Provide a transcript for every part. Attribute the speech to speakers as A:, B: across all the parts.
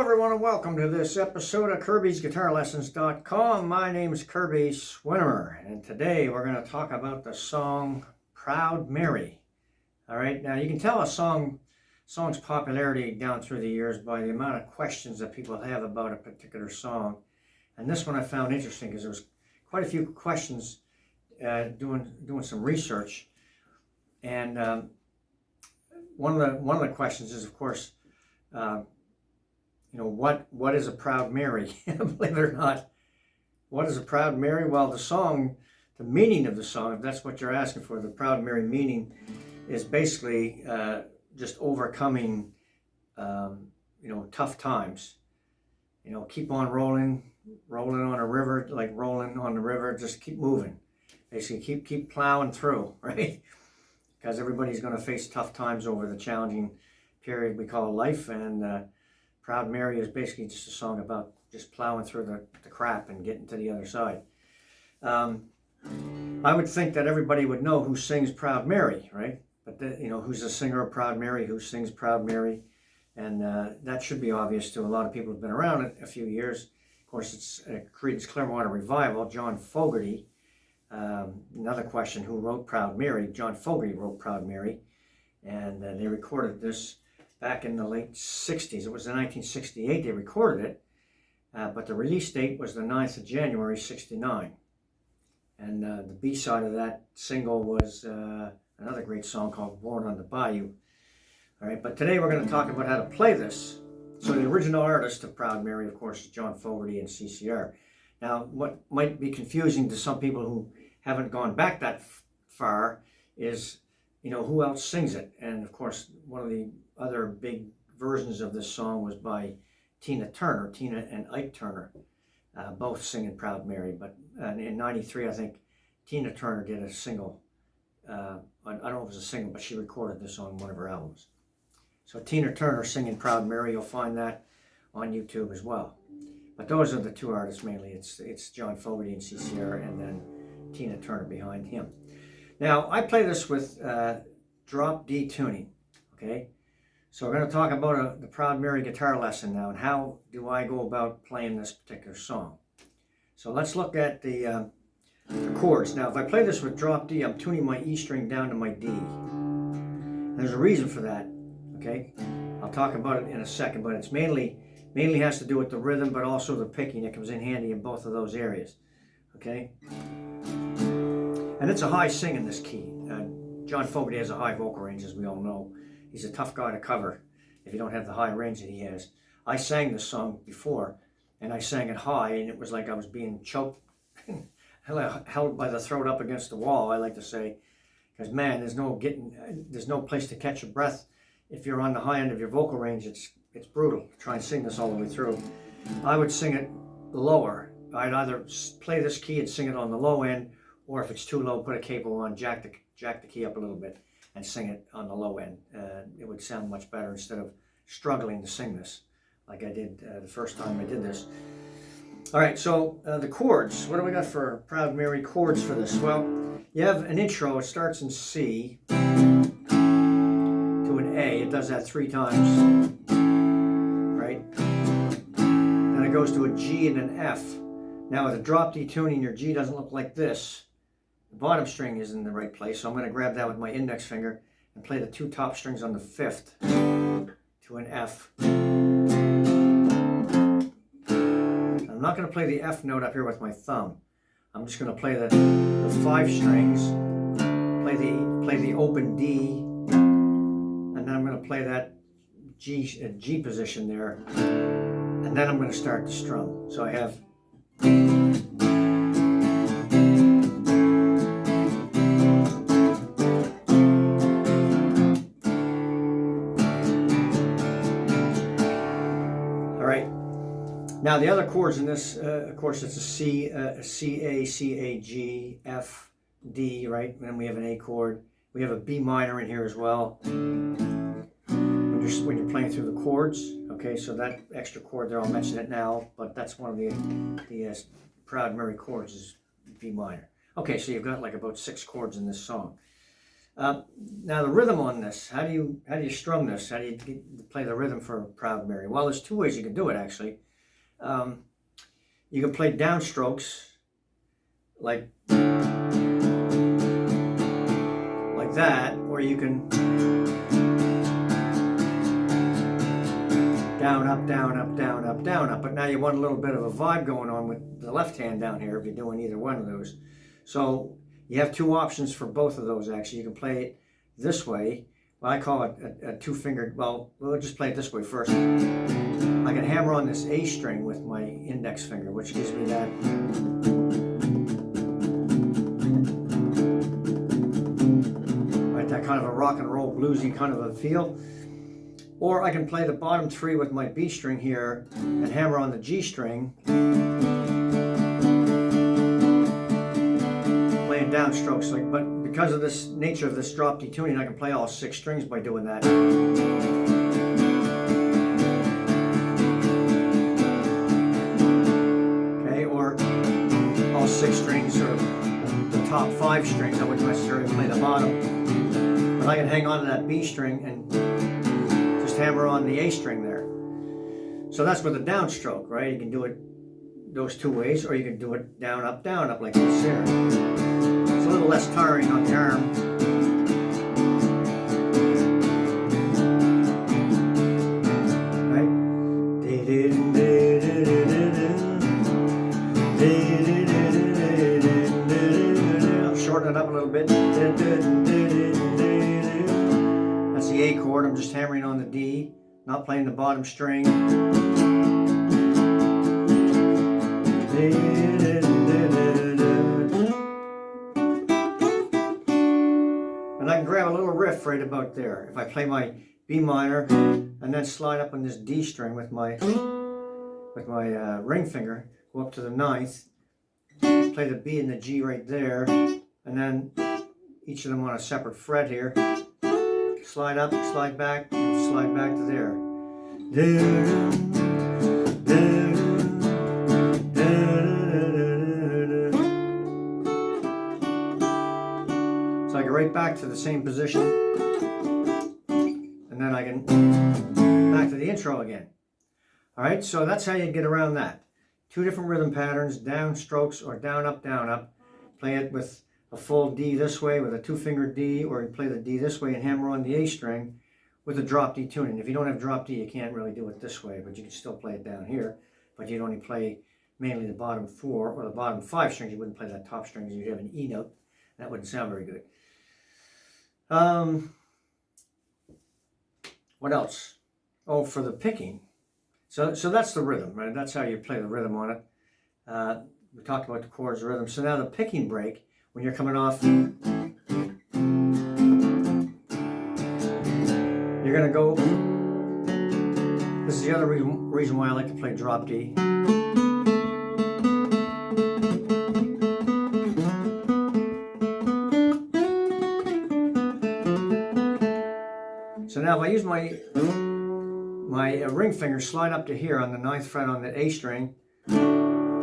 A: everyone, and welcome to this episode of kirbysguitarlessons.com. My name is Kirby Swinnemer, and today we're going to talk about the song Proud Mary. All right, now you can tell a song's popularity down through the years by the amount of questions that people have about a particular song. And this one I found interesting because there was quite a few questions doing some research. And one of the questions is, of course, what is a Proud Mary? Believe it or not, what is a Proud Mary? Well, the meaning of the song, if that's what you're asking for, the Proud Mary meaning is basically just overcoming, tough times. Keep on rolling on a river, like rolling on the river. Just keep moving. Basically, keep plowing through, right? Because everybody's going to face tough times over the challenging period we call life, and Proud Mary is basically just a song about just plowing through the crap and getting to the other side. I would think that everybody would know who sings Proud Mary, right? But who's the singer of Proud Mary, who sings Proud Mary, and that should be obvious to a lot of people who've been around it a few years. Of course, it's Creedence Clearwater Revival, John Fogerty. Another question, who wrote Proud Mary? John Fogerty wrote Proud Mary, and they recorded this back in the late 60s. It was in 1968 they recorded it, but the release date was the 9th of January, 69. And the B-side of that single was another great song called Born on the Bayou. All right, but today we're going to talk about how to play this. So the original artist of Proud Mary, of course, is John Fogerty and CCR. Now, what might be confusing to some people who haven't gone back that far is, who else sings it? And of course, one of the other big versions of this song was by Tina and Ike Turner, both singing Proud Mary. But in '93, I think Tina Turner did a single. I don't know if it was a single, but she recorded this on one of her albums. So Tina Turner singing Proud Mary, you'll find that on YouTube as well. But those are the two artists mainly. It's John Fogerty and CCR, and then Tina Turner behind him. Now, I play this with drop D tuning, okay? So we're going to talk about the Proud Mary guitar lesson now, and how do I go about playing this particular song. So let's look at the chords. Now, if I play this with drop D, I'm tuning my E string down to my D. And there's a reason for that, okay? I'll talk about it in a second, but it's mainly has to do with the rhythm, but also the picking. It comes in handy in both of those areas, okay? And it's a high sing in this key. John Fogerty has a high vocal range, as we all know. He's a tough guy to cover if you don't have the high range that he has. I sang this song before, and I sang it high, and it was like I was being choked, held by the throat up against the wall, I like to say. Because, man, there's no place to catch your breath. If you're on the high end of your vocal range, it's brutal to try and sing this all the way through. I would sing it lower. I'd either play this key and sing it on the low end, or if it's too low, put a capo on, jack the key up a little bit, and sing it on the low end. It would sound much better instead of struggling to sing this like I did the first time I did this. All right, so the chords. What do we got for Proud Mary chords for this? Well, you have an intro. It starts in C to an A. It does that 3 times, right? Then it goes to a G and an F. Now with a drop D tuning, your G doesn't look like this. The bottom string is in the right place, so I'm going to grab that with my index finger and play the 2 top strings on the 5th to an F. I'm not going to play the F note up here with my thumb. I'm just going to play the 5 strings, play the open D, and then I'm going to play that G position there, and then I'm going to start to strum. So I have now the other chords in this, of course, it's a C, a A, C, A, G, F, D, right? And then we have an A chord. We have a B minor in here as well. When you're playing through the chords, okay, so that extra chord there, I'll mention it now, but that's one of the Proud Mary chords is B minor. Okay, so you've got like about 6 chords in this song. Now the rhythm on this, how do you strum this? How do you play the rhythm for Proud Mary? Well, there's two ways you can do it actually. You can play downstrokes like that, or you can down, up, down, up, down, up, down, up. But now you want a little bit of a vibe going on with the left hand down here if you're doing either one of those. So you have two options for both of those actually. You can play it this way. Well, I call it a two-fingered, well, we'll just play it this way first. I can hammer on this A string with my index finger, which gives me that. Right, that kind of a rock and roll bluesy kind of a feel. Or I can play the bottom three with my B string here and hammer on the G string, playing downstrokes. But because of this nature of this drop D tuning, I can play all 6 strings by doing that. Okay, or all 6 strings, or the top 5 strings. I wouldn't necessarily play the bottom, but I can hang on to that B string and hammer on the A string there. So that's with a downstroke, right? You can do it those two ways, or you can do it down, up, like this here. It's a little less tiring on the arm. Right? I'll shorten it up a little bit. That's the A chord. I'm just hammering on the D, not playing the bottom string. And I can grab a little riff right about there. If I play my B minor and then slide up on this D string with my ring finger, go up to the 9th, play the B and the G right there, and then each of them on a separate fret here. Slide up, slide back, and slide back to there. So I go right back to the same position, and then I can back to the intro again. All right, so that's how you get around that. 2 different rhythm patterns, down strokes or down, up, down, up. Play it with a full D this way with a 2-finger D, or you play the D this way and hammer on the A string with a drop D tuning. If you don't have drop D, you can't really do it this way, but you can still play it down here. But you'd only play mainly the bottom 4 or the bottom 5 strings. You wouldn't play that top string because you'd have an E note. That wouldn't sound very good. What else? Oh, for the picking. So that's the rhythm, right? That's how you play the rhythm on it. We talked about the chords, the rhythm. So now the picking break, when you're coming off, you're going to go, this is the other reason why I like to play drop D. So now if I use my ring finger, slide up to here on the 9th fret on the A string,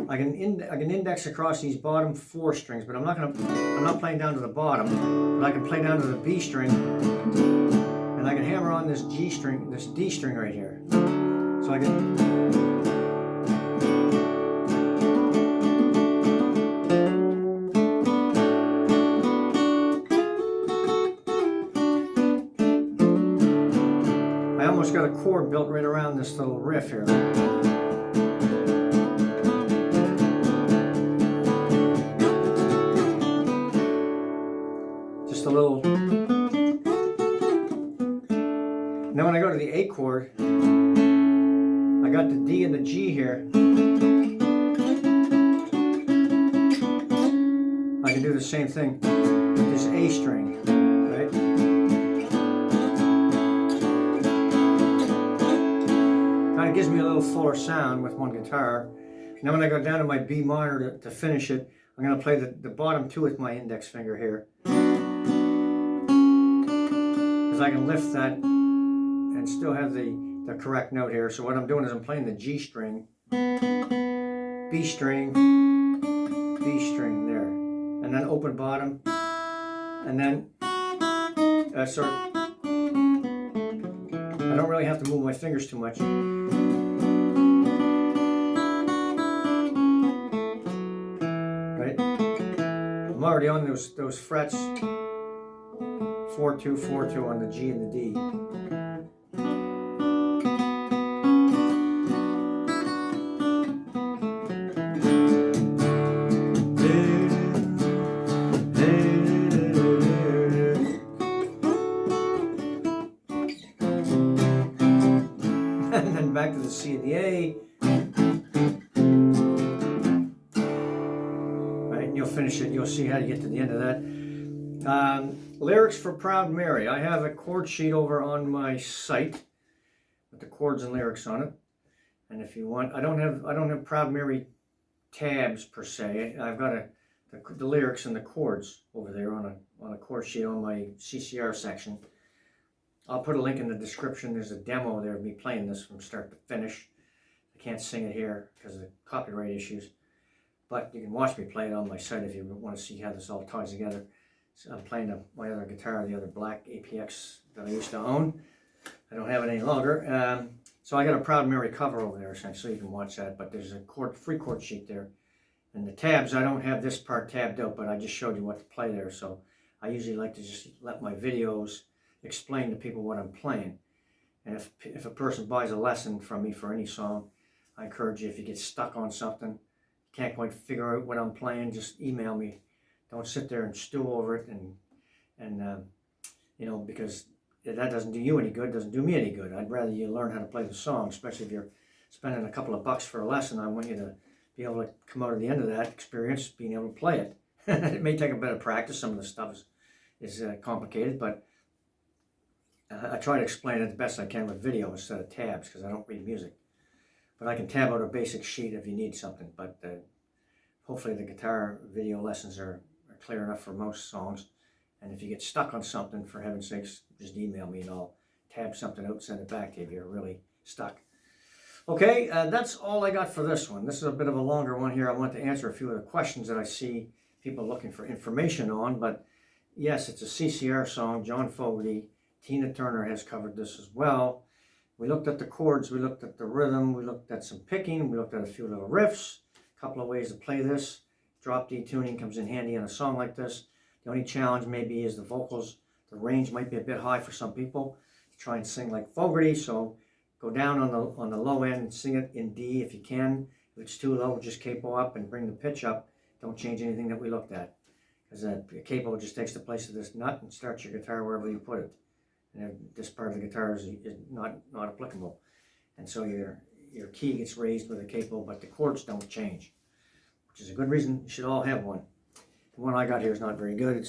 A: I can index across these bottom 4 strings, but I'm not playing down to the bottom, but I can play down to the B string, and I can hammer on this G string, this D string right here. So I can I almost got a chord built right around this little riff here. A little. Now when I go to the A chord, I got the D and the G here. I can do the same thing with this A string, right? Kind of gives me a little fuller sound with one guitar. Now when I go down to my B minor to finish it, I'm going to play the bottom 2 with my index finger here. Because I can lift that and still have the correct note here. So what I'm doing is I'm playing the G string, B string, B string there, and then open bottom, and then Sorry. I don't really have to move my fingers too much. Right? I'm already on those frets. 4-2, 4-2 on the G and the D. And then back to the C and the A. Right, and you'll finish it. You'll see how to get to the end of that. Lyrics for Proud Mary. I have a chord sheet over on my site with the chords and lyrics on it. And if you want, I don't have Proud Mary tabs per se. I've got the lyrics and the chords over there on a chord sheet on my CCR section. I'll put a link in the description. There's a demo there of me playing this from start to finish. I can't sing it here because of the copyright issues, but you can watch me play it on my site if you want to see how this all ties together. So I'm playing my other guitar, the other black APX that I used to own. I don't have it any longer. So I got a Proud Mary cover over there, so you can watch that. But there's a free chord sheet there. And the tabs, I don't have this part tabbed out, but I just showed you what to play there. So I usually like to just let my videos explain to people what I'm playing. And if a person buys a lesson from me for any song, I encourage you, if you get stuck on something, can't quite figure out what I'm playing, just email me. Don't sit there and stew over it, and you know, because that doesn't do you any good, doesn't do me any good. I'd rather you learn how to play the song, especially if you're spending a couple of bucks for a lesson. I want you to be able to come out at the end of that experience being able to play it. It may take a bit of practice. Some of the stuff is complicated, but I try to explain it the best I can with video instead of tabs, because I don't read music. But I can tab out a basic sheet if you need something. But hopefully the guitar video lessons are clear enough for most songs. And if you get stuck on something, for heaven's sakes, just email me and I'll tab something out and send it back to you if you're really stuck. Okay, that's all I got for this one. This is a bit of a longer one here. I want to answer a few of the questions that I see people looking for information on. But yes, it's a CCR song. John Fogerty, Tina Turner has covered this as well. We looked at the chords, we looked at the rhythm, we looked at some picking, we looked at a few little riffs, a couple of ways to play this. Drop D tuning comes in handy on a song like this. The only challenge maybe is the vocals. The range might be a bit high for some people to try and sing like Fogerty, so go down on the low end and sing it in D if you can. If it's too low, just capo up and bring the pitch up. Don't change anything that we looked at, because a capo just takes the place of this nut and starts your guitar wherever you put it. And this part of the guitar is not applicable. And so your key gets raised with a capo, but the chords don't change, which is a good reason you should all have one. The one I got here is not very good.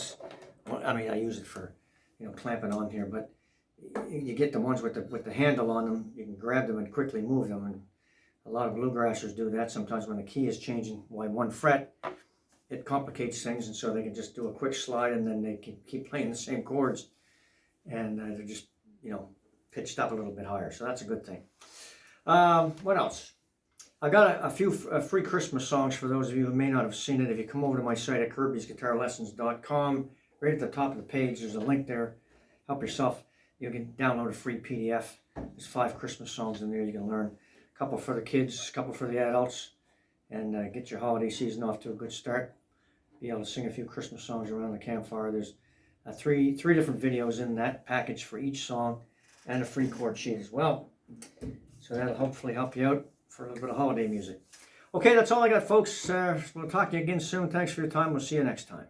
A: I mean, I use it for, you know, clamping on here, but you get the ones with the handle on them. You can grab them and quickly move them, and a lot of bluegrassers do that. Sometimes when the key is changing by one fret, it complicates things, and so they can just do a quick slide, and then they can keep playing the same chords, and they're just, you know, pitched up a little bit higher. So that's a good thing. What else? I got a few free Christmas songs for those of you who may not have seen it. If you come over to my site at kirbysguitarlessons.com, right at the top of the page, there's a link there. Help yourself. You can download a free PDF. There's 5 Christmas songs in there you can learn. A couple for the kids, a couple for the adults, and get your holiday season off to a good start. Be able to sing a few Christmas songs around the campfire. There's three different videos in that package for each song, and a free chord sheet as well. So that'll hopefully help you out for a little bit of holiday music. Okay, that's all I got, folks. We'll talk to you again soon. Thanks for your time. We'll see you next time.